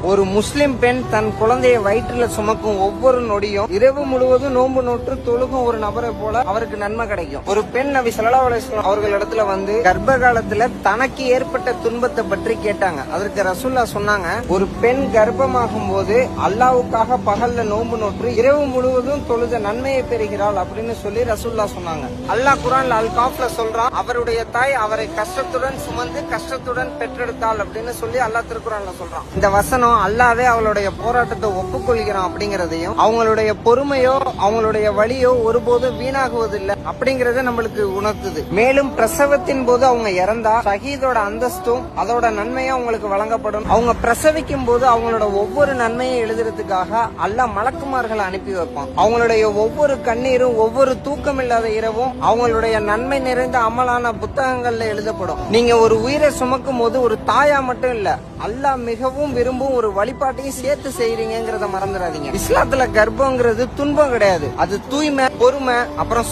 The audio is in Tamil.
ஒரு முஸ்லிம் பெண் தன் குழந்தையை வயிற்றுல சுமக்கும் ஒவ்வொரு நொடியும் இரவு முழுவதும் நோன்பு நோற்று தொழுகும் ஒரு நபரை போல அவருக்கு நன்மை கிடைக்கும். ஒரு பெண் நபி ஸல்லல்லாஹு அலைஹி வஸல்லம் அவர்களிடத்துல வந்து கர்ப்ப காலத்துல தனக்கு ஏற்பட்ட துன்பத்தை பற்றி கேட்டாங்க. அதற்கு ரசூலுல்லாஹ் சொன்னாங்க, ஒரு பெண் கர்ப்பமாகும் போது அல்லாஹ்வுக்காக பகல்ல நோன்பு நோற்று இரவு முழுவதும் தொழுத நன்மையை பெறுகிறாள் அப்படின்னு சொல்லி ரசூலுல்லாஹ் சொன்னாங்க. அல்லாஹ் குர்ஆன்ல அல் காஃப்ல சொல்றான், அவருடைய தாய் அவரை கஷ்டத்துடன் சுமந்து கஷ்டத்துடன் பெற்றெடுத்தாள் அப்படின்னு சொல்லி அல்லாஹ் திருக்குர்ஆன்ல சொல்றான். இந்த வசனம் அல்லாஹ்வே அவளுடைய போராட்டத்தை ஒப்புக்கொள்கிறான் அப்படிங்கறதையும், அவங்களுடைய பொறுமையோ அவங்களுடைய வலியோ ஒருபோதும் வீணாகுவதில்லை அப்படிங்கறத நம்மளுக்கு உணர்த்துது. மேலும் பிரசவத்தின் போது அவங்க இறந்தா ஷஹீதோட அந்தஸ்தும் அதோட நன்மையும் அவங்களுக்கு வழங்கப்படும். அவங்க பிரசவிக்கும் போது அவங்களோட ஒவ்வொரு நன்மையை எழுதுறதுக்காக அல்லாஹ் மலக்குமார்களை அனுப்பி வைப்பான். அவங்களுடைய ஒவ்வொரு கண்ணீரும் ஒவ்வொரு தூக்கமில்லாத இரவும் அவங்களுடைய நன்மை நிறைந்த அமலான புத்தகங்கள்ல எழுதப்படும். நீங்க ஒரு உயிரை சுமக்கும் போது ஒரு தாயா மட்டும் இல்ல, அல்லாஹ் மிகவும் விரும்பும் ஒரு வழிபாட்டையும் சேர்த்து செய்யறீங்கிறத மறந்துடாதீங்க. இஸ்லாத்துல கர்ப்பங்கிறது துன்பம் கிடையாது, அது தூய்மை, பொறுமை, அப்புறம்